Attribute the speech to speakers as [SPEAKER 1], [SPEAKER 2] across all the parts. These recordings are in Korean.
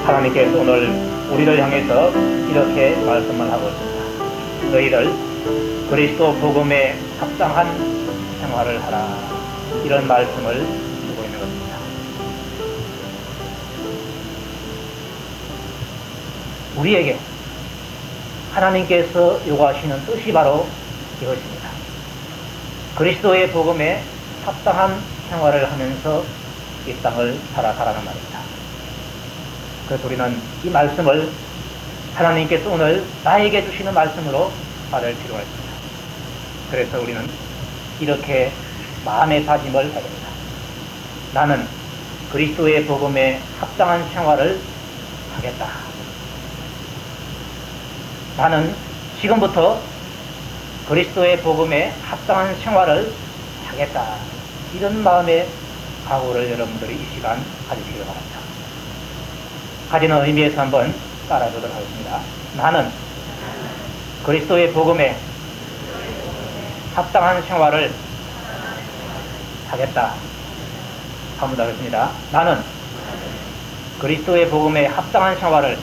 [SPEAKER 1] 하나님께서 오늘 우리를 향해서 이렇게 말씀을 하고 있습니다. 너희를 그리스도 복음에 합당한 생활을 하라. 이런 말씀을 주고 있는 것입니다. 우리에게 하나님께서 요구하시는 뜻이 바로 이것입니다. 그리스도의 복음에 합당한 생활을 하면서 이 땅을 살아가라는 말입니다. 그래서 우리는 이 말씀을 하나님께서 오늘 나에게 주시는 말씀으로 받을 필요가 있습니다. 그래서 우리는 이렇게 마음의 다짐을 해야 됩니다. 나는 그리스도의 복음에 합당한 생활을 하겠다. 나는 지금부터 그리스도의 복음에 합당한 생활을 하겠다. 이런 마음의 각오를 여러분들이 이 시간 가지시기 바랍니다. 가지는 의미에서 한번 따라하도록 하겠습니다. 나는 그리스도의 복음에 합당한 생활을 하겠다. 한번 더 하겠습니다. 나는 그리스도의 복음에 합당한 생활을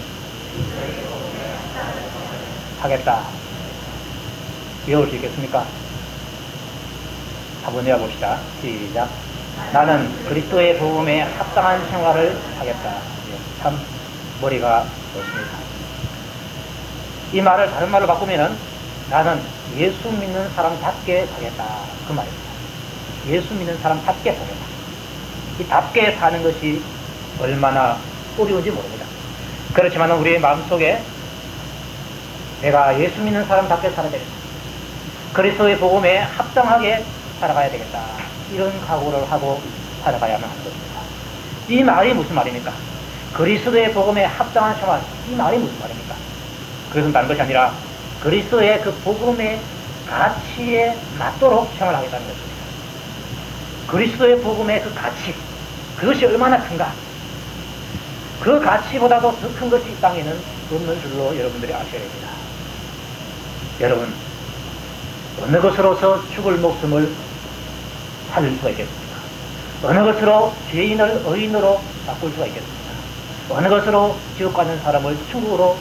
[SPEAKER 1] 하겠다. 외울 수 있겠습니까? 한번 외워봅시다. 시작. 나는 그리스도의 복음에 합당한 생활을 하겠다. 참 머리가 좋습니다. 이 말을 다른 말로 바꾸면은 나는 예수 믿는 사람답게 살겠다. 그 말입니다. 예수 믿는 사람답게 살겠다. 이 답게 사는 것이 얼마나 어려운지 모릅니다. 그렇지만 우리의 마음속에 내가 예수 믿는 사람답게 살아야 되겠다. 그리스도의 복음에 합당하게 살아가야 되겠다. 이런 각오를 하고 살아가야만 하는 것입니다. 이 말이 무슨 말입니까? 그리스도의 복음에 합당한 생활. 이 말이 무슨 말입니까? 그것은 다른 것이 아니라 그리스도의 그 복음의 가치에 맞도록 생활하겠다는 것입니다. 그리스도의 복음의 그 가치, 그것이 얼마나 큰가? 그 가치보다도 더 큰 것이 이 땅에는 없는 줄로 여러분들이 아셔야 됩니다. 여러분, 어느 것으로서 죽을 목숨을 살릴 수가 있겠습니까? 어느 것으로 죄인을 의인으로 바꿀 수가 있겠습니까? 어느 것으로 지옥 가는 사람을 천국으로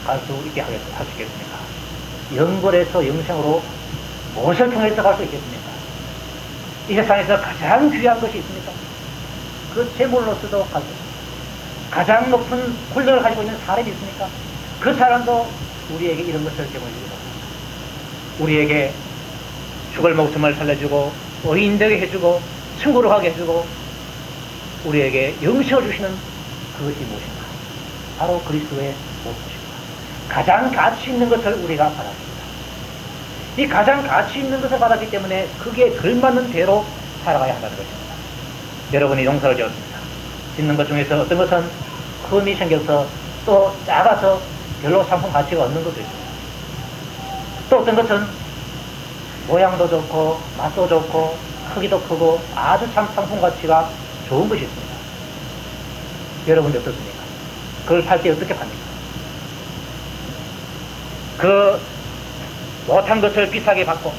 [SPEAKER 1] 갈 수 있게 할 수 있겠습니까? 영벌에서 영생으로 무엇을 통해서 갈 수 있겠습니까? 이 세상에서 가장 귀한 것이 있습니까? 그 재물로서도 갈 수 있습니다. 가장 높은 권력을 가지고 있는 사람이 있습니까? 그 사람도 우리에게 이런 것을 제공해 주고 우리에게 죽을 목숨을 살려주고 의인 되게 해주고 천국으로 가게 해주고 우리에게 영생을 주시는 그것이 무엇인가? 바로 그리스도의 복음입니다. 가장 가치 있는 것을 우리가 받았습니다. 이 가장 가치 있는 것을 받았기 때문에 그게 걸맞는 대로 살아가야 한다는 것입니다. 여러분이 농사를 지었습니다. 짓는 것 중에서 어떤 것은 흠이 생겨서 또 작아서 별로 상품 가치가 없는 것도 있습니다. 또 어떤 것은 모양도 좋고 맛도 좋고 크기도 크고 아주 참 상품 가치가 좋은 것이 있습니다. 여러분들 어떻습니까? 그걸 팔 때 어떻게 팝니까? 그 못한 것을 비싸게 받고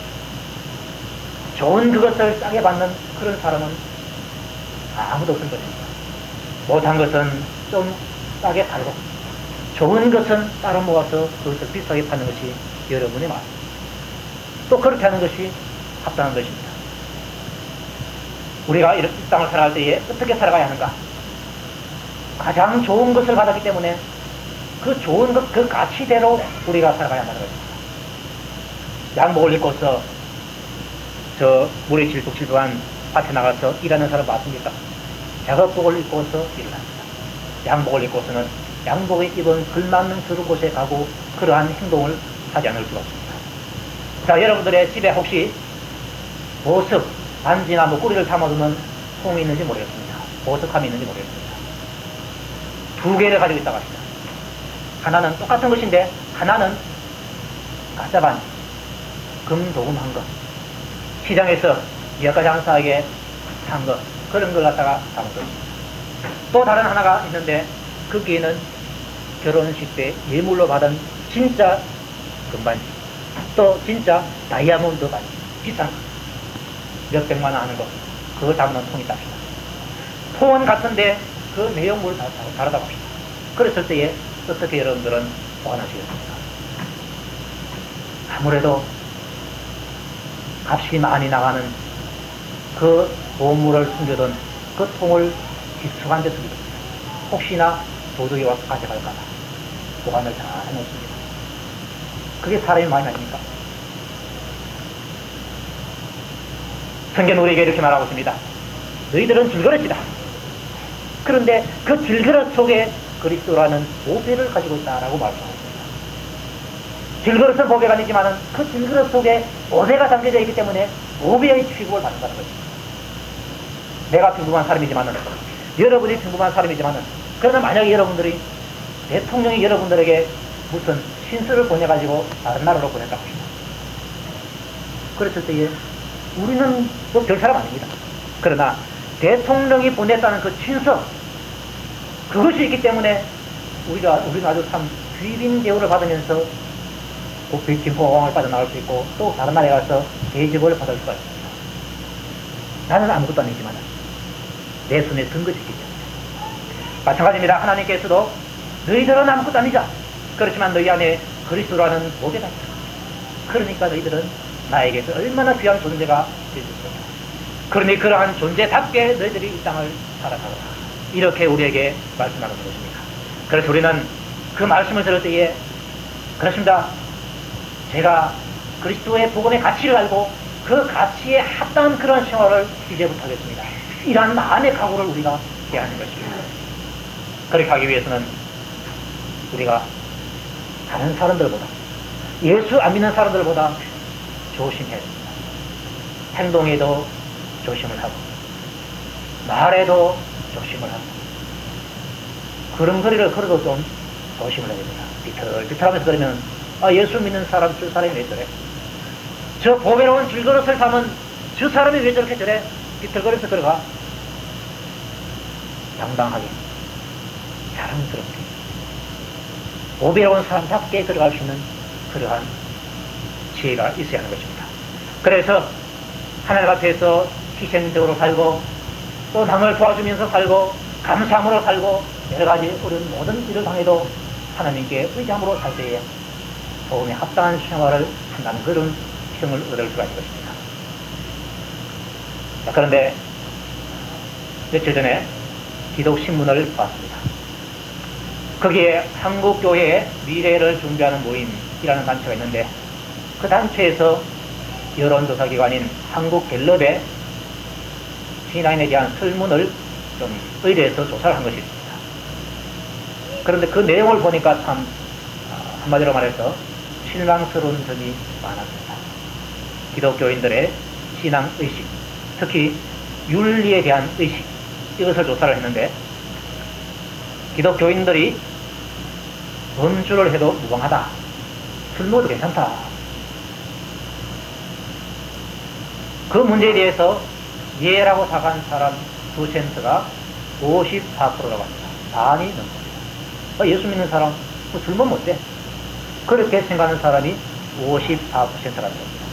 [SPEAKER 1] 좋은 그것을 싸게 받는 그런 사람은 아무도 없을 것입니다. 못한 것은 좀 싸게 팔고 좋은 것은 따로 모아서 그것을 비싸게 파는 것이 여러분의 마음. 또 그렇게 하는 것이 합당한 것입니다. 우리가 이 땅을 살아갈 때에 어떻게 살아가야 하는가? 가장 좋은 것을 받았기 때문에 그 좋은 것, 그 가치대로 우리가 살아가야 한다는 것입니다. 양복을 입고서 저 물에 질퍽질퍽한 밭에 나가서 일하는 사람 맞습니까? 작업복을 입고서 일을 합니다. 양복을 입고서는 양복에 입은 걸맞는 그런 곳에 가고 그러한 행동을 하지 않을 수가 없습니다. 자, 여러분들의 집에 혹시 보석, 반지나 뭐 꼬리를 담아두는 통이 있는지 모르겠습니다. 보석함이 있는지 모르겠습니다. 두 개를 가지고 있다고 합시다. 하나는 똑같은 것인데 하나는 가짜 반지, 금도금한 것, 시장에서 여가 장사하게 산 것, 그런 걸 갖다가 담은 것입니다. 또 다른 하나가 있는데 거기에는 결혼식 때 예물로 받은 진짜 금반지, 또 진짜 다이아몬드 반지, 비싼 거, 몇백만 원 하는 거, 그걸 담는 통이 있답니다. 통은 같은데 그 내용물을 다르다고 합니다. 그랬을 때에 어떻게 여러분들은 보완하시겠습니까? 아무래도 값이 많이 나가는 그 보물을 숨겨둔 그 통을 깊숙한 데 숨겨둡니다. 혹시나 도둑이 와서 가져갈까봐 보관을 잘 해놓습니다. 그게 사람의 마음이 아닙니까? 성경 우리에게 이렇게 말하고 있습니다. 너희들은 질그릇이다. 그런데 그 질그릇 속에 그리스도라는 보배를 가지고 있다라고 말씀하고 있습니다. 질그릇은 보배가 아니지만 그 질그릇 속에 보배가 담겨져 있기 때문에 보배의 취급을 받는다는 것입니다. 내가 평범한 사람이지만, 여러분이 평범한 사람이지만, 그러나 만약에 여러분들이 대통령이 여러분들에게 무슨 신수를 보내가지고 다른 나라로 보낸다고 합니다. 그랬을 때에 우리는 뭐 별 사람 아닙니다. 그러나 대통령이 보냈다는 그 친서, 그것이 있기 때문에 우리는 아주 참 귀빈 대우를 받으면서 김포공항을 빠져나갈 수 있고 또 다른 나라에 가서 대접을 받을 수가 있습니다. 나는 아무것도 아니지만 내 손에 든 것이 있기 때문에. 마찬가지입니다. 하나님께서도 너희들은 아무것도 아니자. 그렇지만 너희 안에 그리스도라는 보배가 있다. 그러니까 너희들은 나에게서 얼마나 귀한 존재가 될 수 있다. 그러니 그러한 존재답게 너희들이 이 땅을 살아가라. 이렇게 우리에게 말씀하는 것입니다. 그래서 우리는 그 말씀을 들을 때에 그렇습니다. 제가 그리스도의 복음의 가치를 알고 그 가치에 합당한 그런 생활을 이제부터 하겠습니다. 이러한 마음의 각오를 우리가 해야 하는 것입니다. 그렇게 하기 위해서는 우리가 다른 사람들보다, 예수 안 믿는 사람들보다 조심해야 됩니다. 행동에도 조심을 하고 말에도 조심을 하고 걸음걸이를 걸어도 좀 조심을 해야 됩니다. 비틀비틀하면서 그러면 예수 믿는 사람, 저 사람이 왜 저래? 저 보배로운 질그릇을 담은 저 사람이 왜 저렇게 저래? 비틀거리면서 걸어가. 당당하게, 자랑스럽게, 보배로운 사람답게 걸어갈 수 있는 그러한 지혜가 있어야 하는 것입니다. 그래서 하나님 앞에서 희생적으로 살고 또 남을 도와주면서 살고 감사함으로 살고 여러 가지 어려운 모든 일을 당해도 하나님께 의지함으로 살 때에 복음에 합당한 생활을 한다는 그런 평을 얻을 수가 있는 것입니다. 자, 그런데 며칠 전에 기독신문을 봤습니다. 거기에 한국교회의 미래를 준비하는 모임이라는 단체가 있는데 그 단체에서 여론조사기관인 한국갤럽의 신앙인에 대한 설문을 좀 의뢰해서 조사를 한 것이 있습니다. 그런데 그 내용을 보니까 참 한마디로 말해서 실망스러운 점이 많았습니다. 기독교인들의 신앙의식, 특히 윤리에 대한 의식, 이것을 조사를 했는데 기독교인들이 음주를 해도 무방하다, 술 먹어도 괜찮다, 그 문제에 대해서 예라고 생각한 사람 2%가 54%라고 합니다. 반이 넘습니다. 예수 믿는 사람 술 먹으면 어때? 그렇게 생각하는 사람이 54%라는 겁니다.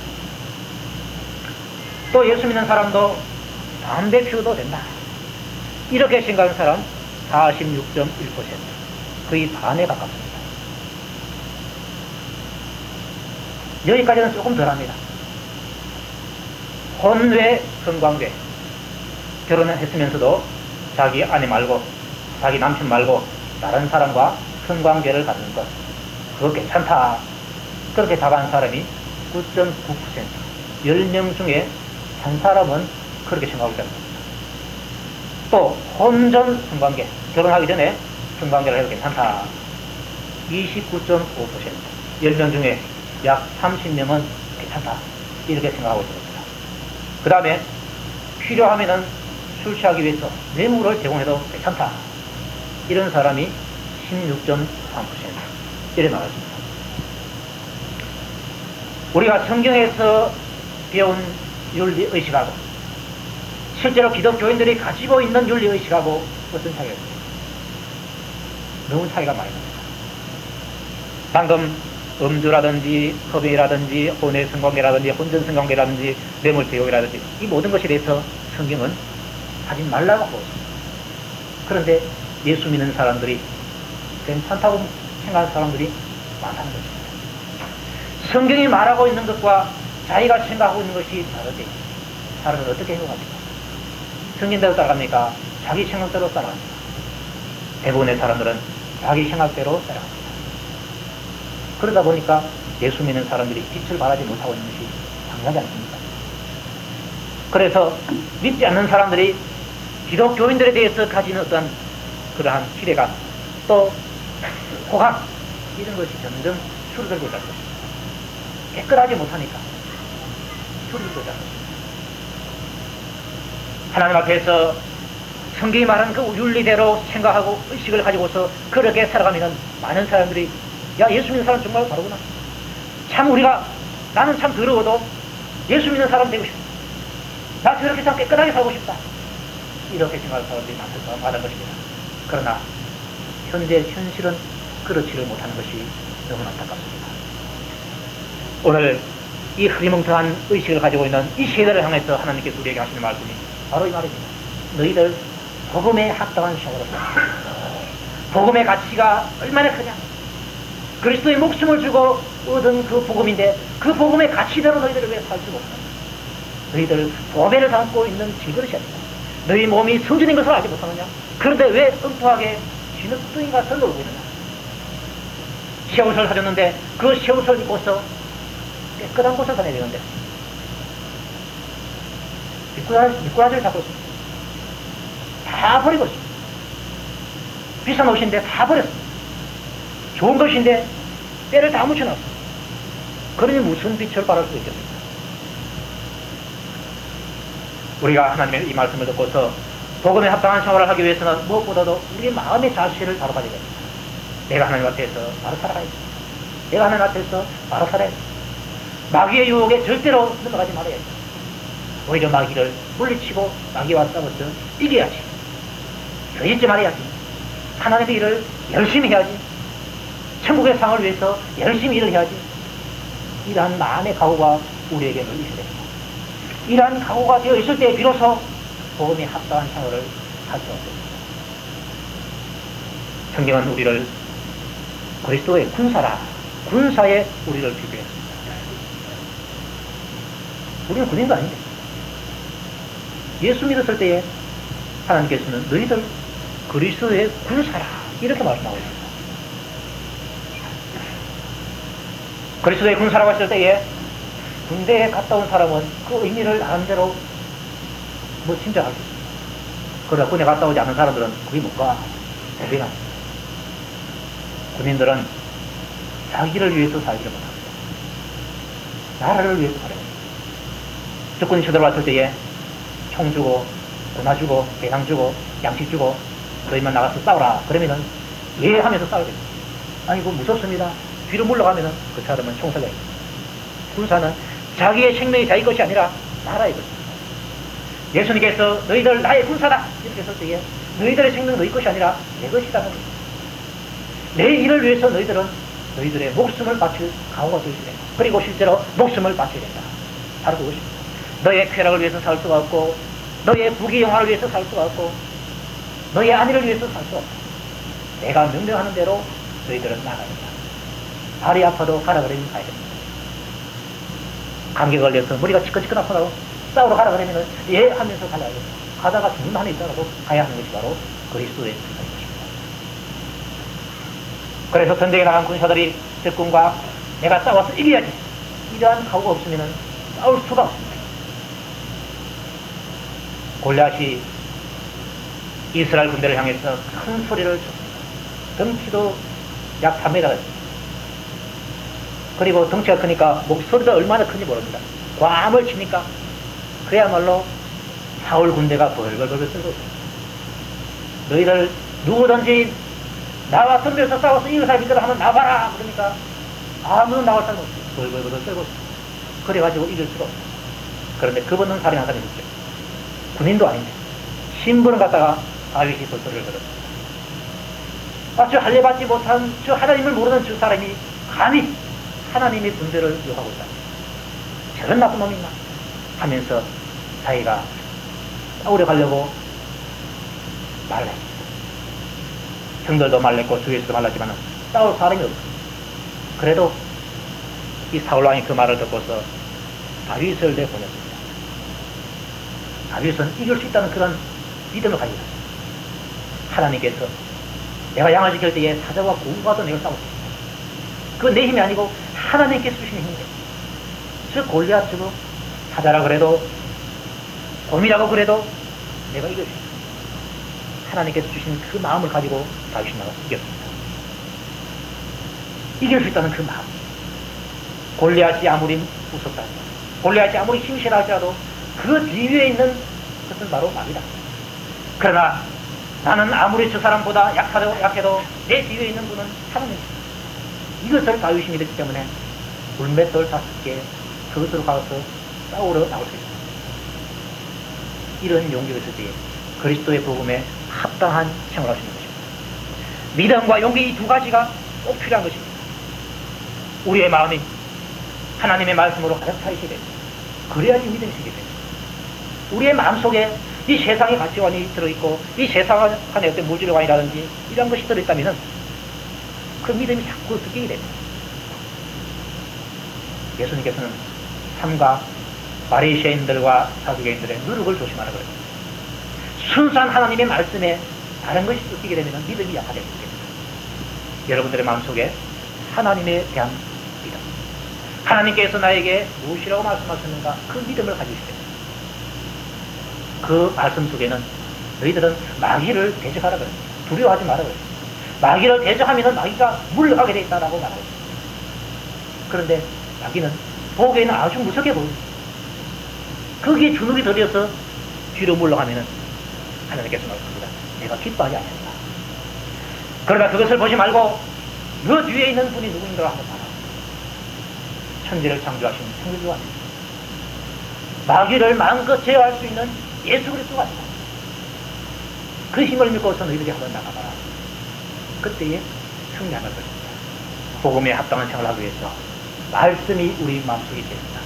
[SPEAKER 1] 또 예수 믿는 사람도 담배 피워도 된다, 이렇게 생각하는 사람 46.1%, 거의 반에 가깝습니다. 여기까지는 조금 덜합니다. 혼외 성관계, 결혼을 했으면서도 자기 아내 말고 자기 남편 말고 다른 사람과 성관계를 갖는 것, 그거 괜찮다, 그렇게 답한 사람이 9.9%, 10명 중에 한 사람은 그렇게 생각하고 있다는 겁니다. 또 혼전 성관계, 결혼하기 전에 성관계를 해도 괜찮다, 29.5%, 10명 중에 약 30명은 괜찮다, 이렇게 생각하고 있습니다. 그 다음에 필요하면은 술 취하기 위해서 뇌물을 제공해도 괜찮다, 이런 사람이 16.3%, 이래 나왔습니다. 우리가 성경에서 배운 윤리의식하고 실제로 기독교인들이 가지고 있는 윤리의식하고 어떤 차이가 있습니까? 너무 차이가 많이 납니다. 방금 음주라든지 흡입이라든지 혼외 성관계라든지 혼전 성관계라든지 뇌물 제공이라든지 이 모든 것에 대해서 성경은 하지 말라고 하고 있습니다. 그런데 예수 믿는 사람들이 괜찮다고 생각하는 사람들이 많다는 것입니다. 성경이 말하고 있는 것과 자기가 생각하고 있는 것이 다르대. 사람은 어떻게 행동합니까? 성경대로 따라갑니까? 자기 생각대로 따라갑니다. 대부분의 사람들은 자기 생각대로 따라갑니다. 그러다 보니까 예수 믿는 사람들이 빛을 발하지 못하고 있는 것이 당연하지 않습니까? 그래서 믿지 않는 사람들이 기독교인들에 대해서 가지는 어떤 그러한 기대감, 또 호감, 이런 것이 점점 줄어들고 있다는 것입니다. 깨끗하지 못하니까 줄어들고 있다는 것입니다. 하나님 앞에서 성경이 말하는 그 윤리대로 생각하고 의식을 가지고서 그렇게 살아가면 많은 사람들이 야, 예수 믿는 사람 정말 바르구나. 참 나는 참 더러워도 예수 믿는 사람 되고 싶다. 나 저렇게 참 깨끗하게 살고 싶다. 이렇게 생각하는 사람들이 많은 것입니다. 그러나 현실은 그렇지를 못하는 것이 너무 안타깝습니다. 오늘 이 흐리멍텅한 의식을 가지고 있는 이 세대를 향해서 하나님께서 우리에게 하시는 말씀이 바로 이 말입니다. 너희들 복음에 합당한 생활을 해. 복음의 가치가 얼마나 크냐. 그리스도의 목숨을 주고 얻은 그 복음인데 그 복음의 가치대로 너희들을 왜 살지 못하냐. 너희들 보배를 담고 있는 질그릇이 아니다. 너희 몸이 성전인 것을 알지 못하느냐. 그런데 왜 엉뚱하게 쥐늑둥이 가서 놀고 있느냐. 새옷을 사줬는데 그 새옷을 입고서 깨끗한 곳을 다녀야 되는데 미꾸라지를 잡고 있습니다. 다 버리고 있습니다. 비싼 옷인데 다 버렸습니다. 좋은 것인데 때를 다 묻혀놨습니다. 그러니 무슨 빛을 발할 수 있겠습니까? 우리가 하나님의 이 말씀을 듣고서 복음에 합당한 생활을 하기 위해서는 무엇보다도 우리의 마음의 자세를 바로 가져야 됩니다. 내가 하나님 앞에서 바로 살아가야 됩니다. 내가 하나님 앞에서 바로 살아야 됩니다. 마귀의 유혹에 절대로 넘어가지 말아야 됩니다. 오히려 마귀를 물리치고 마귀와 싸워서 이겨야지. 거짓지 말아야지. 하나님의 일을 열심히 해야지. 천국의 상을 위해서 열심히 일을 해야지. 이러한 마음의 각오가 우리에게 늘 있어야 됩니다. 이러한 각오가 되어 있을 때 비로소 복음에 합당한 생활을 할 수 없습니다. 성경은 우리를 그리스도의 군사에 우리를 비교했습니다. 우리는 군인도 아닌데 예수 믿었을 때에 하나님께서는 너희들 그리스도의 군사라 이렇게 말씀하고 있습니다. 그리스도의 군사라고 했을 때에 군대에 갔다 온 사람은 그 의미를 나름대로 짐작할 수 있습니다. 그러나 군에 갔다 오지 않은 사람들은 그게 뭔가 고민합니다. 군인들은 자기를 위해서 살지를 못합니다. 나라를 위해서 살아야 됩니다. 적군이 쳐들어왔을 때에 총 주고 군화 주고 배낭 주고 양식 주고 너희만 나가서 싸우라 그러면은 예 하면서 싸워야 됩니다. 아니 그거 무섭습니다. 뒤로 물러가면은 그 사람은 총사가 있습니다. 군사는 자기의 생명이 자기 것이 아니라 나라의 것입니다. 예수님께서 너희들 나의 군사다 이렇게 했을 때에 너희들의 생명은 너희 것이 아니라 내 것이라는 것입니다. 내 일을 위해서 너희들의 목숨을 바칠 각오가 되어야 된다. 그리고 실제로 목숨을 바쳐야 된다. 바로 그것입니다. 너의 쾌락을 위해서 살 수가 없고 너의 부귀영화를 위해서 살 수가 없고 너의 안위를 위해서 살 수가 없다. 내가 명령하는 대로 너희들은 나가야 된다. 발이 아파도 가라 그러면 가야 됩니다. 감기 걸려서 머리가 치끈치끈 아프다고 싸우러 가라 그러면 예 하면서 가야 됩니다. 가다가 죽는 한이 있다고 가야 하는 것이 바로 그리스도의 군사인 것입니다. 그래서 전쟁에 나간 군사들이 적군과 내가 싸워서 이겨야지 이러한 각오가 없으면 싸울 수가 없습니다. 골리앗이 이스라엘 군대를 향해서 큰 소리를 쳤습니다. 덩치도 약 3m 였습니다. 그리고 덩치가 크니까 목소리도 얼마나 큰지 모릅니다. 괌을 치니까 그야말로 사울 군대가 벌벌벌 떨고 있습니다. 너희들 누구든지 나와 덤벼서 싸워서 이길 사람이 있더라 하면 나와라 그러니까 아무도 나올 사람이 없어요. 벌벌벌 떨고 있습니다. 그래가지고 이길 수가 없어요. 그런데 그분은 사람이 한 사람이 있죠. 군인도 아닌데 신분을 갖다가 다윗이 소리를 들었습니다. 저 할례받지 못한 저 하나님을 모르는 저 사람이 감히 하나님의 군대를 욕하고 있다. 저런 나쁜 놈이 있나 하면서 자기가 싸우려 가려고 말을 했습니다. 성들도 말랐고 주위에서도 말랐지만 싸울 사람이 없어. 그래도 이 사울왕이 그 말을 듣고서 다윗을 내보냈습니다. 다윗은 이길 수 있다는 그런 믿음을 가지고 있었어요. 하나님께서 내가 양을 지킬 때에 사자와 고구마도 내가 싸울 수 있다. 그건 내 힘이 아니고 하나님께서 주시는 힘이에요. 즉 골리앗 치고 사자라 그래도 곰이라고 그래도 내가 이길 수 있다. 하나님께서 주신 그 마음을 가지고 다윗이 나가서 이겼습니다. 이길 수 있다는 그 마음. 골리앗이 아무리 무섭다, 골리앗이 아무리 힘세다 할지라도 그 뒤에 있는 것은 바로 마귀다. 그러나 나는 아무리 저 사람보다 약해도 내 뒤에 있는 분은 하나님이다. 이것을 다윗이 믿었기 때문에 물맷돌 5개 그것으로 가서 싸우러 나올 수 있습니다. 이런 용기가 있을 때에 그리스도의 복음에 합당한 생활을 할 수 있는 것입니다. 믿음과 용기 이 두 가지가 꼭 필요한 것입니다. 우리의 마음이 하나님의 말씀으로 가득 차 있어야 됩니다. 그래야지 믿음이 생기게 됩니다. 우리의 마음속에 이 세상의 가치관이 들어있고 이 세상 안에 어떤 물질관이라든지 이런 것이 들어있다면 그 믿음이 자꾸 섞이게 됩니다. 예수님께서는 삼가 바리새인들과 사두개인들의 누룩을 조심하라 그랬습니다. 순수한 하나님의 말씀에 다른 것이 섞이게 되면 믿음이 약화되게 됩니다. 여러분들의 마음속에 하나님에 대한 믿음, 하나님께서 나에게 무엇이라고 말씀하셨는가 그 믿음을 가지고 있어야 됩니다. 그 말씀 속에는 너희들은 마귀를 대적하라 그랬습니다. 두려워하지 마라 그랬습니다. 마귀를 대적하면 마귀가 물러가게 되어 있다라고 말했습니다. 그런데 마귀는 보기에는 아주 무섭게 보입니다. 거기에 주눅이 들여서 뒤로 물러가면 하나님께서 말씀합니다. 내가 기뻐하지 않는다. 그러나 그것을 보지 말고 너 뒤에 있는 분이 누구인가 한번 봐라. 천지를 창조하신 창조주가 아닙니다. 마귀를 마음껏 제어할 수 있는 예수 그리스도가 아니다. 그 힘을 믿고서 너희들이 한번 나가봐라. 그때에 승리하는 것입니다. 복음에 합당한 생활을 하기 위해서 말씀이 우리 마음속에 있어야 됩니다.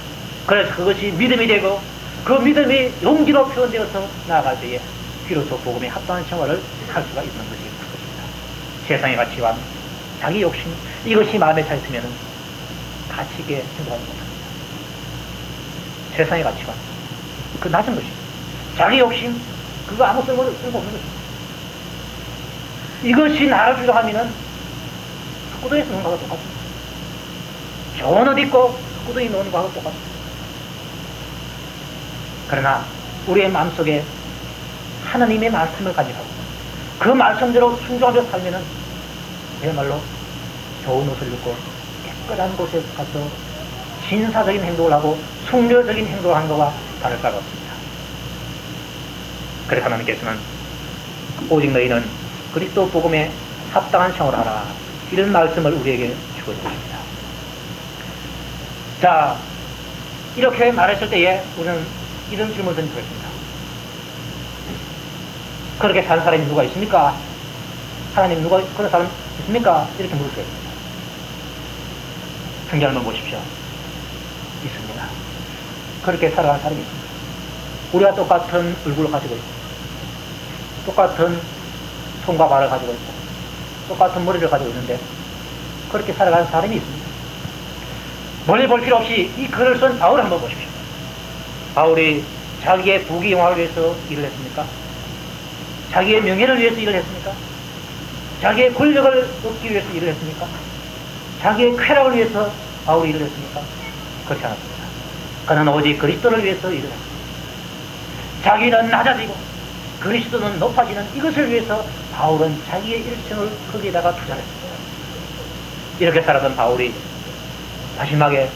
[SPEAKER 1] 그래서 그것이 믿음이 되고 그 믿음이 용기로 표현되어서 나아갈 때에 비로소 복음에 합당한 생활을 할 수가 있는 것이 그것입니다. 세상의 가치관, 자기 욕심 이것이 마음에 차 있으면 가치 있게 행동하지 못합니다. 세상의 가치관 그 낮은 것입니다. 자기 욕심 그거 아무 쓸모없는 것입니다. 이것이 나를 주장하면 헛구덩이에서 노는 거하고 똑같습니다. 좋은 옷 입고 헛구덩이 노는 거하고 똑같습니다. 그러나 우리의 마음속에 하나님의 말씀을 가지고 그 말씀대로 순종하며 살면 그야말로 좋은 옷을 입고 깨끗한 곳에 가서 신사적인 행동을 하고 숭려적인 행동을 하는 것과 다를 바가 없습니다. 그래서 하나님께서는 오직 너희는 그리스도 복음에 합당한 생활을 하라 이런 말씀을 우리에게 주고 있는 것입니다. 자, 이렇게 말했을 때에 우리는 이런 질문을 던지겠습니다. 그렇게 사는 사람이 누가 있습니까? 하나님 누가 그런 사람 있습니까? 이렇게 물을 수 있습니다. 성경을 보십시오. 있습니다. 그렇게 살아가는 사람이 있습니다. 우리가 똑같은 얼굴을 가지고 있고 똑같은 손과 발을 가지고 있고 똑같은 머리를 가지고 있는데 그렇게 살아가는 사람이 있습니다. 멀리 볼 필요 없이 이 글을 쓴 바울을 한번 보십시오. 바울이 자기의 부귀영화를 위해서 일을 했습니까? 자기의 명예를 위해서 일을 했습니까? 자기의 권력을 얻기 위해서 일을 했습니까? 자기의 쾌락을 위해서 바울이 일을 했습니까? 그렇지 않았습니다. 그는 오직 그리스도를 위해서 일을 했습니다. 자기는 낮아지고 그리스도는 높아지는 이것을 위해서 바울은 자기의 일생을 거기에다가 투자를 했습니다. 이렇게 살았던 바울이 마지막에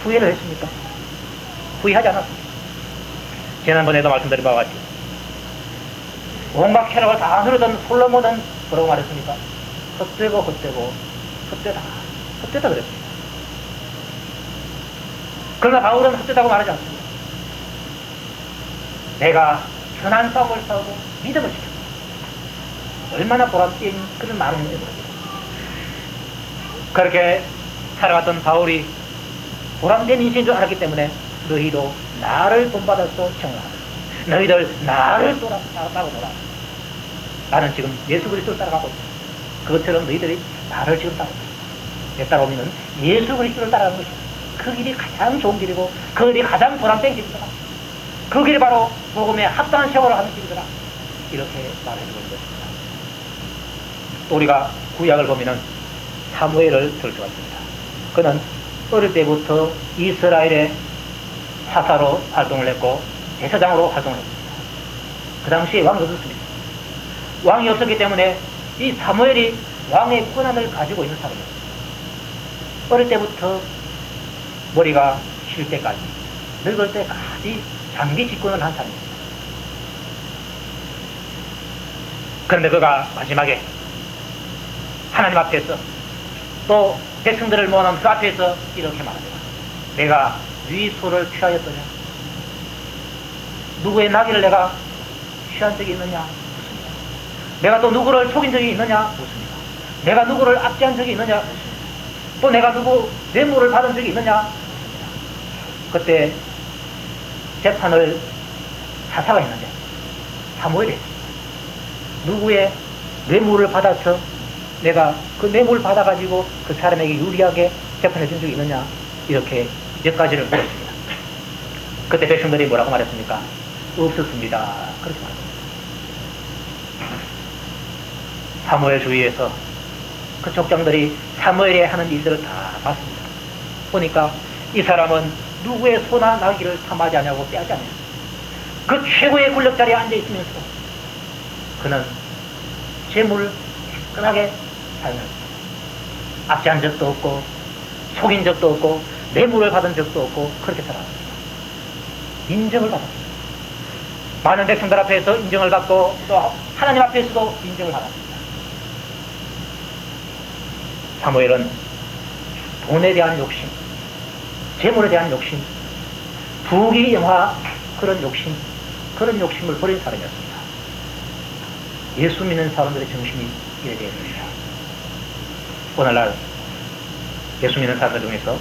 [SPEAKER 1] 후회를 했습니까? 후회하지 않았습니다. 지난번에도 말씀드린 바와 같이 온갖 쾌락을 다 누리던 솔로몬은 뭐라고 말했습니까? 헛되고 헛되다 그랬습니다. 그러나 바울은 헛되다고 말하지 않습니다. 내가 선한 싸움을 싸우고 믿음을 지켰다. 얼마나 보람된 그런 말을 했는지 모르겠습니다. 그렇게 살아갔던 바울이 보람된 인생인 줄 알았기 때문에 너희도 나를 본받아서 생활하라. 너희들 나를 따라고 놀아. 나는 지금 예수 그리스도를 따라가고 있다. 그것처럼 너희들이 나를 지금 따르고 내 따라오면은 예수 그리스도를 따라가는 것이다. 그 길이 가장 좋은 길이고 그 길이 가장 보람된 길이더라. 그 길이 바로 복음에 합당한 생활을 하는 길이더라. 이렇게 말해주고 있는 것입니다. 또 우리가 구약을 보면은 사무엘을 들 수가 있습니다. 그는 어릴 때부터 이스라엘의 사사로 활동을 했고 제사장으로 활동을 했습니다. 그 당시에 왕이 없었습니다. 왕이 없었기 때문에 이 사무엘이 왕의 권한을 가지고 있는 사람이었습니다. 어릴 때부터 머리가 쉴 때까지 늙을 때까지 장기 집권을 한 사람입니다. 그런데 그가 마지막에 하나님 앞에서 또 백성들을 모아놓은 그 앞에서 이렇게 말합니다. 내가 네 소를 취하였더냐? 누구의 나귀를 내가 취한 적이 있느냐? 묻습니다. 내가 또 누구를 속인 적이 있느냐? 묻습니다. 내가 누구를 압제한 적이 있느냐? 묻습니다. 또 내가 누구 뇌물을 받은 적이 있느냐? 묻습니다. 그때 재판을 사사가 했는데 사무엘이 했습니다. 누구의 뇌물을 받아서 내가 그 뇌물을 받아가지고 그 사람에게 유리하게 재판해 준 적이 있느냐? 이렇게 몇 가지를 물었습니다. 그때 백성들이 뭐라고 말했습니까? 없었습니다. 그렇게 말했습니다. 사무엘 주위에서 그 족장들이 사무엘이 하는 일들을 다 봤습니다. 보니까 이 사람은 누구의 소나 나귀를 탐하지 않냐고 빼앗지 않아요. 그 최고의 권력 자리에 앉아 있으면서 그는 재물을 깨끗하게 사용했습니다. 압제한 적도 없고 속인 적도 없고 뇌물을 받은 적도 없고 그렇게 살아왔습니다. 인정을 받았습니다. 많은 백성들 앞에서 인정을 받고 또 하나님 앞에서도 인정을 받았습니다. 사무엘은 돈에 대한 욕심, 재물에 대한 욕심, 부귀영화 그런 욕심, 그런 욕심을 버린 사람이었습니다. 예수 믿는 사람들의 정신이 이래 되어 있습니다. 오늘날 예수 믿는 사람들 중에서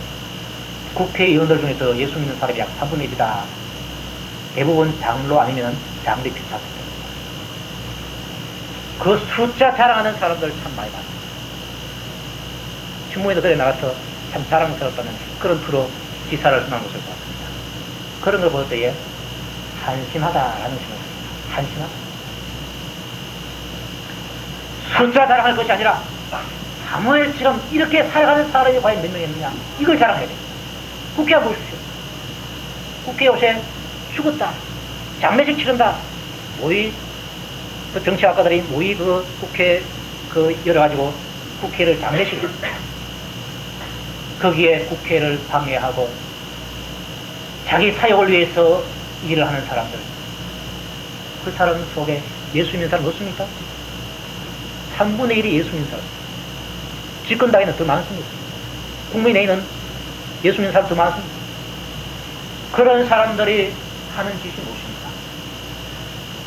[SPEAKER 1] 국회의원들 중에서 예수 믿는 사람이 약 3분의 1이다. 대부분 장로 아니면 장비 비슷합니다. 그 숫자 자랑하는 사람들 참 많이 봤습니다. 신문에도 그래 나가서 참 자랑스럽다는 그런 프로 기사를 쓴 것을 봤습니다. 그런 걸 볼 때에 한심하다라는 생각이 듭니다. 한심하다. 숫자 자랑할 것이 아니라 사무엘처럼 이렇게 살아가는 사람이 과연 몇 명 있느냐 이걸 자랑해야 됩니다. 국회에 보십시오. 국회 요새 죽었다. 장례식 치른다. 모의 그 정치학과들이 모의 그 국회 그 열어가지고 국회를 장례식 거기에 국회를 방해하고 자기 사역을 위해서 일을 하는 사람들. 그 사람 속에 예수 믿는 사람 없습니까? 3분의 1이 예수 믿는 사람. 집권당에는 더 많습니다. 국민의힘은 예수 믿는 사람 더 많습니다. 그런 사람들이 하는 짓이 무엇입니까?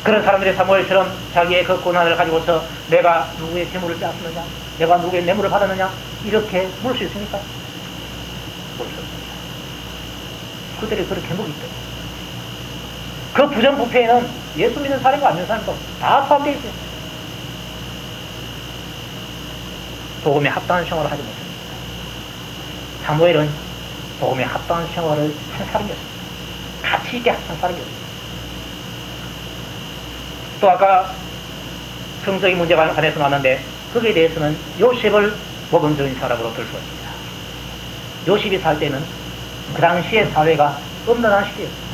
[SPEAKER 1] 그런 사람들이 사무엘처럼 자기의 그 고난을 가지고서 내가 누구의 재물을 빼앗았느냐? 내가 누구의 뇌물을 받았느냐? 이렇게 물을 수 있습니까? 물을 수 없습니다. 그들이 그렇게 행복이 있다. 그 부정부패에는 예수 믿는 사람과 안 믿는 사람과 다 포함되어 있어요. 복음에 합당한 생활을 하지 못합니다. 사무엘은 복음에 합당한 생활을 한 사람이었습니다. 가치 있게 한 사람이었습니다. 또 아까 성적인 문제가 관해서 나왔는데 거기에 대해서는 요셉을 모범적인 사람으로 들 수가 있습니다. 요셉이 살 때는 그 당시의 사회가 엄란한 시대였습니다.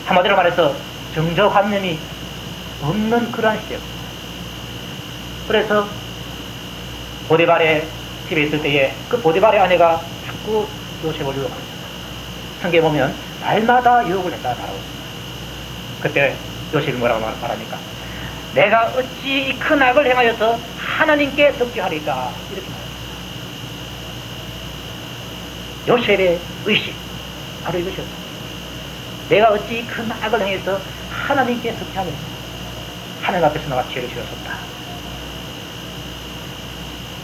[SPEAKER 1] 한마디로 말해서 정저관념이 없는 그러한 시대였습니다. 그래서 보디발의 집에 있을 때에 그 보디발의 아내가 자꾸 요셉을 유혹합니다. 성경에 보면 날마다 유혹을 했다고 말하고 있습니다. 그때 요셉이 뭐라고 말합니까? 내가 어찌 이 큰 악을 행하여서 하나님께 덕지하리까 이렇게 말합니다. 요셉의 의식 바로 이것이었습니다. 내가 어찌 이 큰 악을 행해서 하나님께 덕지하리까 하나님 앞에서 내가 죄를 지었었다.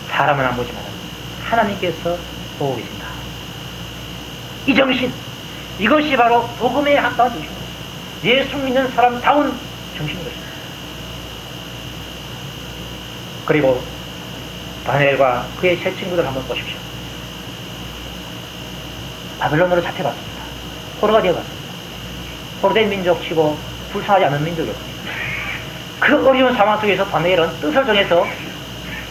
[SPEAKER 1] 사람은 안 보지만 하나님께서 보고 계신다. 이 정신, 이것이 바로 복음에 합당한 정신입니다. 예수 믿는 사람다운 정신인 것입니다. 그리고 다니엘과 그의 세 친구들 한번 보십시오. 바벨론으로 잡혀갔습니다. 포로가 되어갔습니다. 포로된 민족치고 불쌍하지 않은 민족이었습니다. 그 어려운 상황 속에서 다니엘은 뜻을 정해서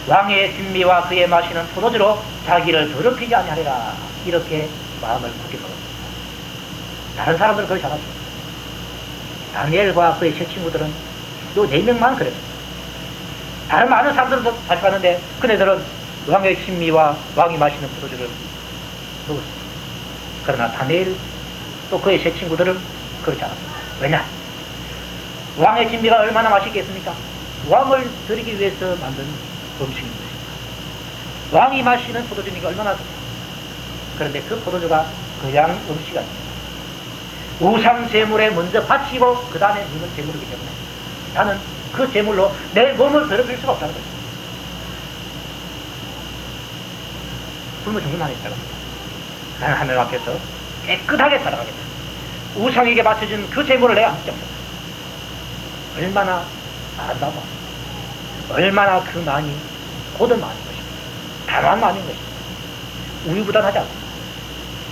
[SPEAKER 1] 왕의 진미와 그의 마시는 포도주로 자기를 더럽히지 아니하리라, 이렇게 마음을 굳게 먹었습니다. 다른 사람들은 그렇지 않았습니다. 다니엘과 그의 세 친구들은 요 4명만 그랬습니다. 다른 많은 사람들도 잡혀갔는데 그네들은 왕의 진미와 왕이 마시는 포도주를 먹었습니다. 그러나 다니엘 또 그의 세 친구들은 그렇지 않았습니다. 왜냐? 왕의 진미가 얼마나 맛있겠습니까? 왕을 드리기 위해서 만든 음식인 것입니다. 왕이 마시는 포도주니까 얼마나 좋습니까? 그런데 그 포도주가 그냥 음식이 아닙니다. 우상 제물에 먼저 바치고 그 다음에 먹는 제물이기 때문에 나는 그 제물로 내 몸을 더럽힐 수가 없다는 것입니다. 굶어 죽기만 했다고 합니다. 나는 하늘 앞에서 깨끗하게 살아가겠다. 우상에게 바쳐준 그 제물을 내가 먹지 않겠다. 얼마나 아름다워, 얼마나 그 많이 고든 많은 것입니다. 다만 많은 것입니다. 우유부단하지 않습니다.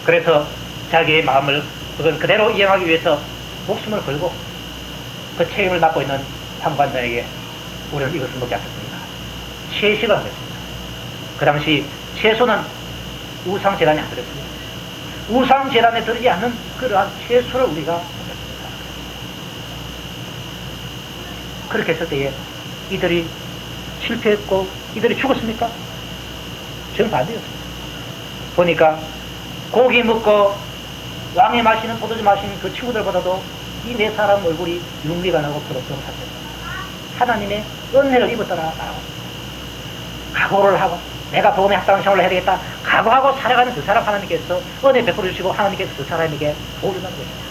[SPEAKER 1] 그래서 자기의 마음을 그건 그대로 이행하기 위해서 목숨을 걸고 그 책임을 맡고 있는 상관자에게 우리는 이것을 먹지 않겠습니다. 채식을 하겠습니다. 그 당시 채소는 우상재단이 안 들었습니다. 우상재단에 들지 않는 그러한 채소를 우리가 먹겠습니다. 그렇게 했을 때에 이들이 실패했고 이들이 죽었습니까? 저는 반대였습니다. 보니까 고기 먹고 왕이 마시는 포도주 마시는 그 친구들보다도 이 네 사람 얼굴이 윤기가 나고 부럽다고 샀습니다. 하나님의 은혜를 입었더라 말하고 각오를 하고 내가 복음에 합당한 생활을 해야 되겠다 각오하고 살아가는 그 사람 하나님께서 은혜 베풀어 주시고 하나님께서 그 사람에게 복을 준다는 것입니다.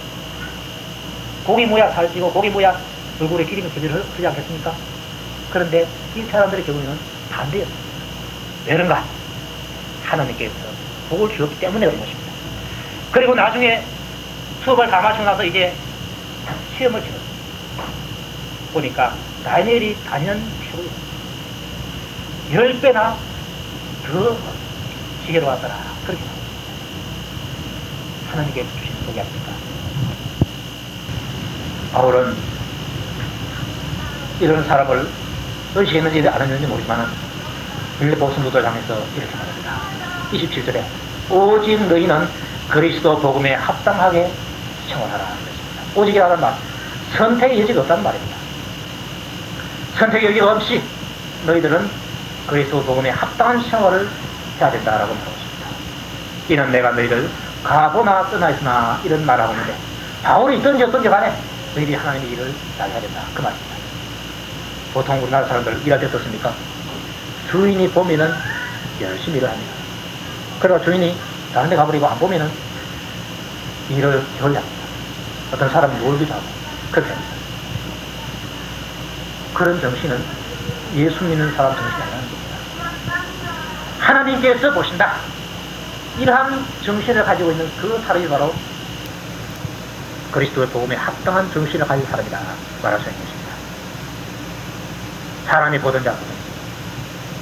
[SPEAKER 1] 고기 모야 살찌고 고기 모야 얼굴에 기름이 흐르지 않겠습니까? 그런데 이 사람들의 경우에는 반대였습니다. 왜 그런가? 하나님께서 복을 주었기 때문에 그런 것입니다. 그리고 나중에 수업을 다 마치고 나서 이제 시험을 치렀습니다. 보니까 다니엘이 다니는 표를 10배나 더 지혜로웠더라. 그렇게 나옵니다. 하나님께서 주신 복이 아닙니까? 바울은 이런 사람을 의식했는지 안 했는지 모르지만 빌립보 성도들 향해서 이렇게 말합니다. 27절에 오직 너희는 그리스도 복음에 합당하게 생활하라 그랬습니다. 오직이라는 말, 선택의 여지가 없다는 말입니다. 선택의 여지가 없이 너희들은 그리스도 복음에 합당한 생활을 해야 된다라고 말하고 있습니다. 이는 내가 너희를 가보나 떠나 있으나 이런 말을 하고 있는데 바울이 던져 간에 너희들이 하나님의 일을 잘 해야 된다 그 말입니다. 보통 우리나라 사람들 일할 때 어떻습니까? 주인이 보면은 열심히 일을 합니다. 그러다 주인이 다른 데 가버리고 안 보면은 일을 게을리 합니다. 어떤 사람은 놀기도 하고 그렇게 합니다. 그런 정신은 예수 믿는 사람 정신이 아니라는 겁니다. 하나님께서 보신다. 이러한 정신을 가지고 있는 그 사람이 바로 그리스도의 복음에 합당한 정신을 가진 사람이다 말할 수 있는 것입니다. 사람이 보던 자는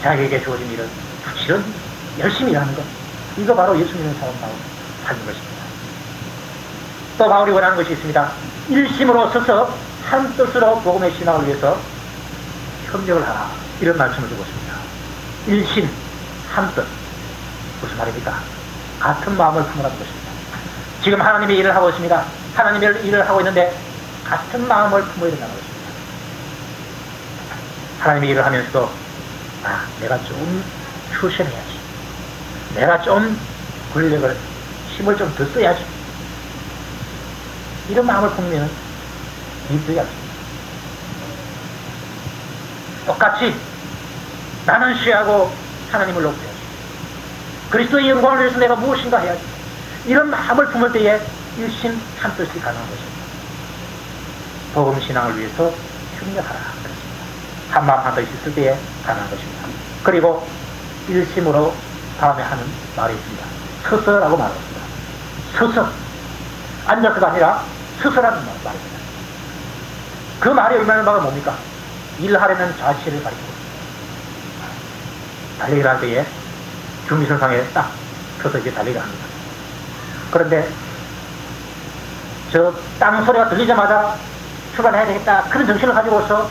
[SPEAKER 1] 자기에게 주어진 일을 실은 열심히 일하는 것, 이거 바로 예수 믿는 사람다운 삶인 것입니다. 또 바울이 원하는 것이 있습니다. 일심으로 서서 한 뜻으로 복음의 신앙을 위해서 협력을 하라 이런 말씀을 주고 있습니다. 일심 한 뜻 무슨 말입니까? 같은 마음을 품으라는 것입니다. 지금 하나님의 일을 하고 있습니다. 하나님의 일을 하고 있는데 같은 마음을 품어야 된다는 것입니다. 하나님의 일을 하면서도 내가 좀 휴식해야지, 내가 좀 권력을 힘을 좀 더 써야지, 이런 마음을 품으면 힘들지 않습니다. 똑같이 나는 쉬하고 하나님을 높여야지, 그리스도의 영광을 위해서 내가 무엇인가 해야지, 이런 마음을 품을 때에 일심 한 뜻이 가능한 것입니다. 복음 신앙을 위해서 협력하라 그렇습니다. 한 마음 한 뜻이 있을 때에 가능한 것입니다. 그리고 일심으로 다음에 하는 말이 있습니다. 서서라고 말합니다. 서서 앉아서가 아니라 서서라는 말입니다. 그 말이 의미하는 바가 뭡니까? 일하려는 자세를 가리키고 있습니다. 달리기를 할 때에 준비선상에 딱 서서 이제 달리기를 합니다. 그런데 저 땅 소리가 들리자마자 출발해야 되겠다 그런 정신을 가지고서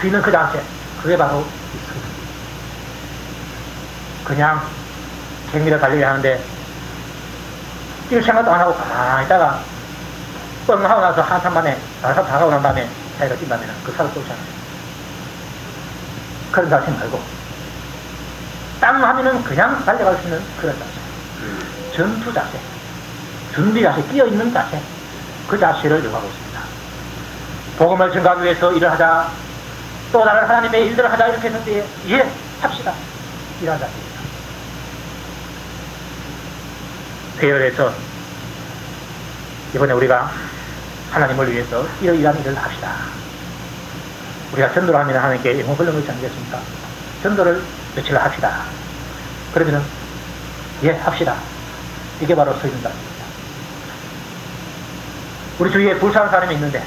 [SPEAKER 1] 뒤는 그 자세, 그게 바로 그냥 갱미를 달리기 하는데 뛸 생각도 안 하고 가만히 있다가 뻥 하고 나서 한참 만에 나서 다가오고 난 다음에 자기가 뛴다면 그 살을 쫓지 않아요. 그런 자세 말고 땅 하면은 그냥 달려갈 수 있는 그런 자세, 전투 자세, 준비 자세, 끼어있는 자세, 그 자세를 요구하고 있습니다. 복음을 증가하기 위해서 일을 하자, 또 다른 하나님의 일들을 하자 이렇게 했을 때 예, 합시다. 일하자. 회의를 해서 이번에 우리가 하나님을 위해서 이러이러한 일을 합시다. 우리가 전도를 하면 하나님께 영혼 걸는 것이 아니겠습니까? 전도를 며칠 합시다. 그러면은 예, 합시다. 이게 바로 서 있는 자입니다. 우리 주위에 불쌍한 사람이 있는데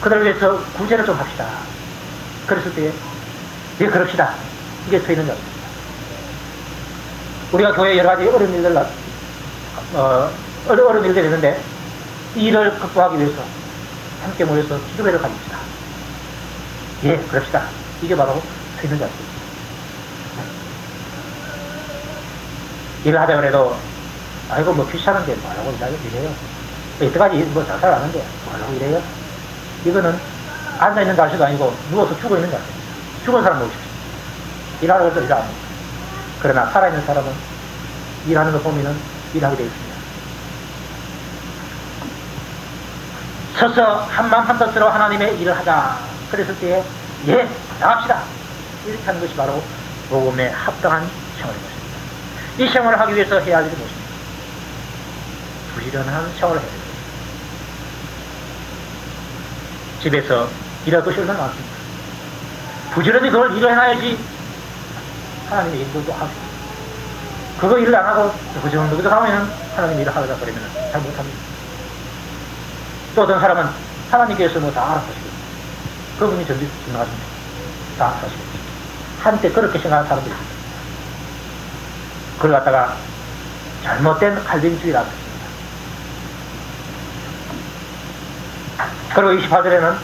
[SPEAKER 1] 그들을 위해서 구제를 좀 합시다. 그랬을 때 예, 그럽시다. 이게 서 있는 자입니다. 우리가 교회에 여러 가지 어려운 일들 어려운 일들이 있는데 이 일을 극복하기 위해서 함께 모여서 기도회를 가집시다. 예, 그럽시다. 이게 바로 서 있는 자입니다. 일을 하자고 해도 아이고 뭐 귀찮은데 뭐라고 이래요. 여태까지 뭐 잘 살았는데 뭐라고 이래요. 이거는 앉아있는 자세도 아니고 누워서 죽어있는 자세입니다. 죽은 사람 모십시오. 일하라고 해서 일 안 합니다. 그러나 살아있는 사람은 일하는 거 보면은 일하게 되어 있습니다. 서서 한마음 한뜻으로 하나님의 일을 하자. 그랬을 때에 예, 나갑시다. 이렇게 하는 것이 바로 복음에 합당한 생활인 것입니다. 이 생활을 하기 위해서 해야 할 일이 무엇입니까? 부지런한 생활을 해야 됩니다. 집에서 일할 것이 얼마나 많습니까? 부지런히 그걸 일을 해놔야지 하나님의 일도 하고, 그거 일을 안 하고 그저 하면 하나님 일을 하려다 버리면 잘 못합니다. 또 어떤 사람은 하나님께서 뭐 다 알아서 하시고 그분이 전지 지나가십니다. 다 알아서 하시고 한때 그렇게 생각하는 사람들이 있습니다. 그걸 갖다가 잘못된 칼빈주의라고 했습니다. 그리고 28절에는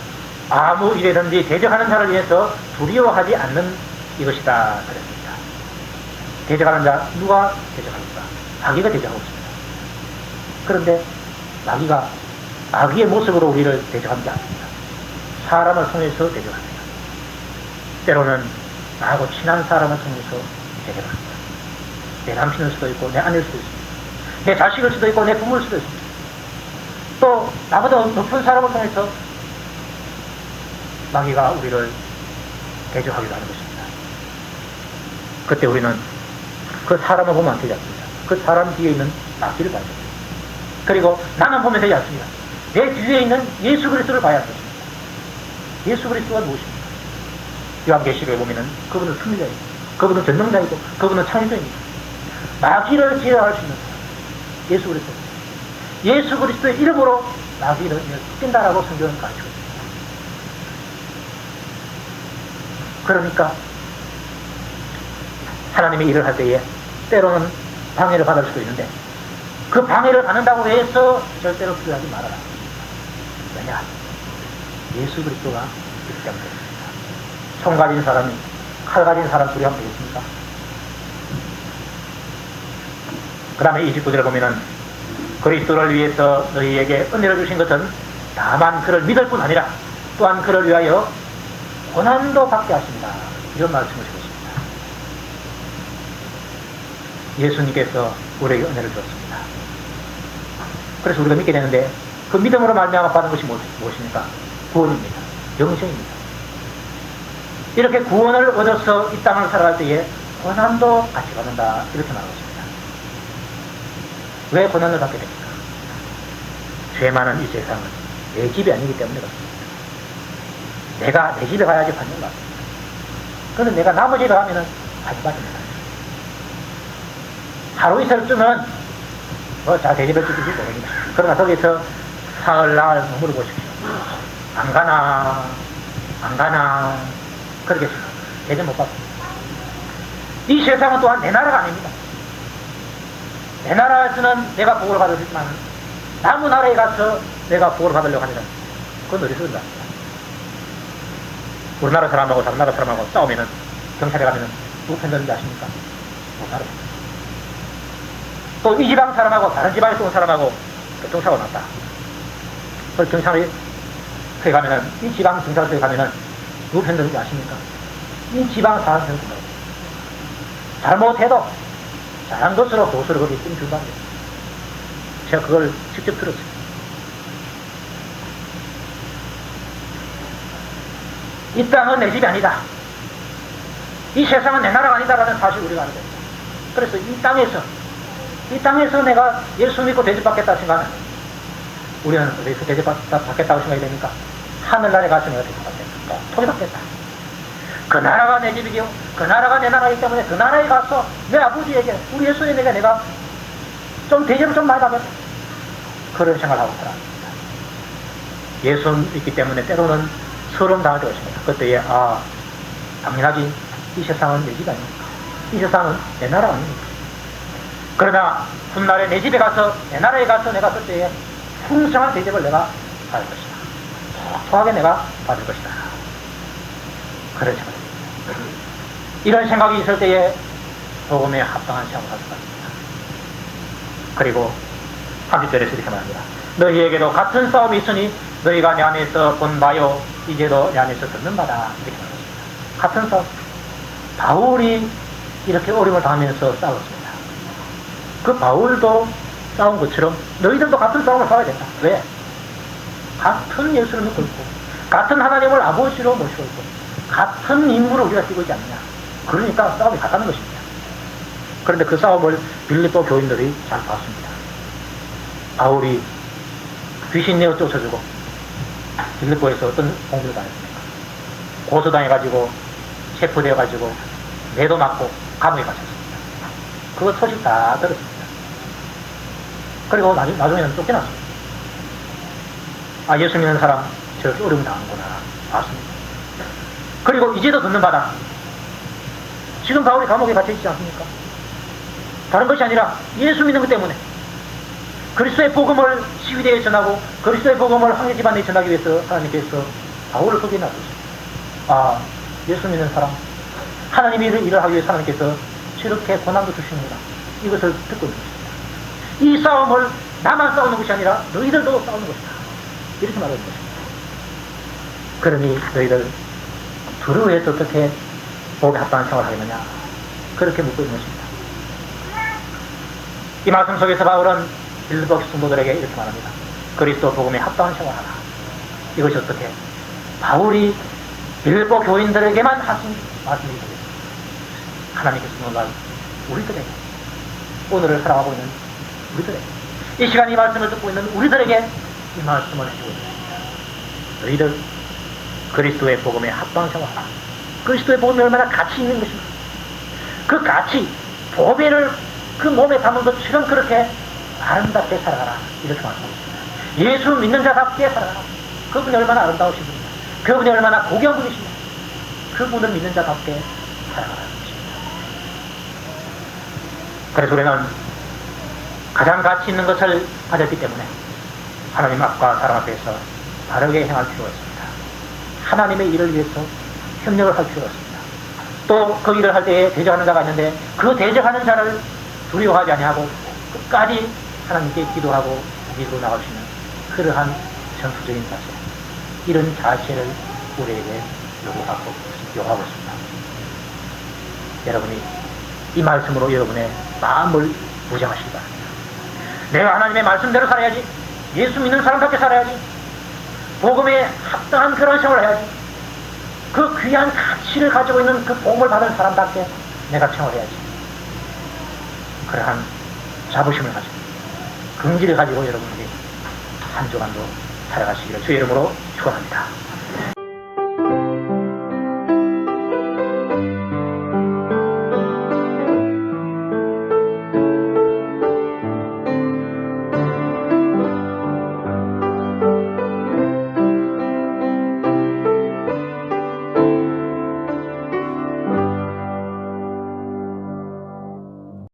[SPEAKER 1] 아무 일에든지 대적하는 자를 위해서 두려워하지 않는 이것이다 그랬습니다. 대적하는 자, 누가 대적합니까? 마귀가 대적하고 있습니다. 그런데 마귀가 마귀의 모습으로 우리를 대적하는 게 아닙니다. 사람을 통해서 대적합니다. 때로는 나하고 친한 사람을 통해서 대적합니다. 내 남편일 수도 있고 내 아내일 수도 있습니다. 내 자식일 수도 있고 내 부모일 수도 있습니다. 또 나보다 높은 사람을 통해서 마귀가 우리를 대적하기도 하는 것입니다. 그때 우리는 그 사람을 보면 안 되지 않습니다. 그 사람 뒤에 있는 마귀를 봐야 됩니다. 그리고 나만 보면 되지 않습니다. 내 뒤에 있는 예수 그리스도를 봐야 합니다. 예수 그리스도가 무엇입니까? 요한계시록에 보면은 그분은 승리자이고 그분은 전능자이고 그분은 창조자입니다. 마귀를 제어할 수 있는 사람, 예수 그리스도. 예수 그리스도의 이름으로 마귀를 낀다라고 성경은 가르치고 있습니다. 그러니까 하나님의 일을 할 때에 때로는 방해를 받을 수도 있는데 그 방해를 받는다고 해서 절대로 두려워하지 말아라. 왜냐? 예수 그리스도가 있기 때문입니다. 총 가진 사람이 칼 가진 사람 두려워하면 되겠습니까? 그 다음에 29절에 보면은 그리스도를 위해서 너희에게 은혜를 주신 것은 다만 그를 믿을 뿐 아니라 또한 그를 위하여 고난도 받게 하십니다. 이런 말씀을 주셨습니다. 예수님께서 우리에게 은혜를 주었습니다. 그래서 우리가 믿게 되는데 그 믿음으로 말미암아 받은 것이 무엇입니까? 구원입니다. 영생입니다. 이렇게 구원을 얻어서 이 땅을 살아갈 때에 고난도 같이 받는다. 이렇게 말하고 있습니다. 왜 고난을 받게 됩니까? 죄 많은 이 세상은 내 집이 아니기 때문에 그렇습니다. 내가 내 집에 가야지 받는 것 같습니다. 그런데 내가 남의 집에 가면은 안 받습니다. 하루 이틀쯤은 자 대접해 주실지 모릅니다. 그러나 거기서 사흘 나흘 머무르 보십시오. 안 가나 그렇게 대접 못 받습니다. 이 세상은 또한 내 나라가 아닙니다. 내 나라에서는 내가 복을 받았지만 남의 나라에 가서 내가 복을 받으려고 하면 그건 어디서 된다. 우리나라 사람하고 다른 나라 사람하고 싸우면은 경찰에 가면은 누구 편들는지 아십니까? 우리나라. 또 이 지방 사람하고 다른 지방에서 온 사람하고 교통사고 났다. 그래서 경찰에 가면은 이 지방 경찰서에 가면은 누구 편들는지 아십니까? 이 지방 사람 편들고 잘못해도 잘한 것으로 보수를 거기 뜸준다는 거예요. 제가 그걸 직접 들었어요. 이 땅은 내 집이 아니다. 이 세상은 내 나라가 아니다라는 사실을 우리가 알아야 됩니다. 그래서 이 땅에서 내가 예수 믿고 대접받겠다 생각하면 우리는 어디서 대접받겠다고 생각이 됩니까? 하늘나라에 가서 내가 대접받겠다. 토기받겠다. 그 나라가 내 집이기요. 그 나라가 내 나라이기 때문에 그 나라에 가서 내 아버지에게 우리 예수님에게 내가 좀 대접을 좀 많이 받겠다. 그런 생각을 하고 살아갑니다. 예수 있기 때문에 때로는 서러움 당할 때가 있습니다. 그때에 당연하지 이 세상은 내 집이 아닙니까? 이 세상은 내 나라가 아닙니까? 그러나 훗날에 내 집에 가서 내 나라에 가서 내가 그때에 풍성한 대접을 내가 받을 것이다. 소하게 내가 받을 것이다. 그런 생각입니다. 이런 생각이 있을 때에 복음에 합당한 생각을 할 수가 있습니다. 그리고 30절에서 이렇게 말합니다. 너희에게도 같은 싸움이 있으니 너희가 내 안에서 본 바요 이제도 내 안에서 듣는 바다. 이렇게 말했습니다. 같은 싸움. 바울이 이렇게 어려움을 당하면서 싸웠습니다. 그 바울도 싸운 것처럼 너희들도 같은 싸움을 싸워야 된다. 왜? 같은 예수를 믿고 있고 같은 하나님을 아버지로 모시고 있고 같은 임무를 우리가 띄고 있지 않느냐. 그러니까 싸움이 같다는 것입니다. 그런데 그 싸움을 빌립보 교인들이 잘 봤습니다. 바울이 귀신 내어 쫓아주고 빌립보에서 어떤 공부를 당했습니까? 고소당해가지고 체포되어가지고 매도 맞고 감옥에 갇혔습니다. 그거 소식 다 들었습니다. 그리고 나중에는 쫓겨났습니다. 예수 믿는 사람 저렇게 어려움 당하는구나 봤습니다. 그리고 이제도 듣는 바다. 지금 바울이 감옥에 갇혀있지 않습니까? 다른 것이 아니라 예수 믿는 것 때문에 그리스도의 복음을 시위대에 전하고 그리스도의 복음을 황제 집안에 전하기 위해서 하나님께서 바울을 거기에 놔두셨습니다. 예수 믿는 사람 하나님이 일을 하기 위해서 하나님께서 저렇게 고난도 주십니다. 이것을 듣고 있는 것입니다. 이 싸움을 나만 싸우는 것이 아니라 너희들도 싸우는 것이다. 이렇게 말하는 것입니다. 그러니 너희들 주를 위해서 어떻게 복에 합당한 생활을 하겠느냐 그렇게 묻고 있는 것입니다. 이 말씀 속에서 바울은 빌립보 성도들에게 이렇게 말합니다. 그리스도 복음에 합당한 생활을 하라. 이것이 어떻게 바울이 빌립보 교인들에게만 하신 말씀이 되겠습니다. 하나님께서 오늘날 우리들에게 오늘을 살아가고 있는 우리들에게 이 시간 이 말씀을 듣고 있는 우리들에게 이 말씀을 해주고 있습니다. 너희들 그리스도의 복음에 합당한 생활을 하라. 그리스도의 복음이 얼마나 가치 있는 것입니까? 그 가치, 보배를 그 몸에 담은 것처럼 그렇게 아름답게 살아가라. 이렇게 말씀하고 있습니다. 예수 믿는 자답게 살아가라. 그분이 얼마나 아름다우신 분입니다. 그분이 얼마나 고귀한 분이십니다. 그분을 믿는 자답게 살아가라는 것입니다. 그래서 우리는 가장 가치 있는 것을 가졌기 때문에 하나님 앞과 사람 앞에서 바르게 행할 필요가 있습니다. 하나님의 일을 위해서 협력을 할 필요가 있습니다. 또 그 일을 할 때에 대적하는 자가 있는데 그 대적하는 자를 두려워하지 아니하고 끝까지 하나님께 기도하고 믿고 나갈 수 있는 그러한 전투적인 자세, 이런 자세를 우리에게 요구하고 있습니다. 여러분이 이 말씀으로 여러분의 마음을 무장하시기 바랍니다. 내가 하나님의 말씀대로 살아야지, 예수 믿는 사람답게 살아야지, 복음에 합당한 그런 생활을 해야지, 그 귀한 가치를 가지고 있는 그 복음을 받은 사람답게 내가 생활해야지. 그러한 자부심을 가지고 긍지를 가지고 여러분들이 한 주간도 살아가시기를 주의 이름으로 축원합니다.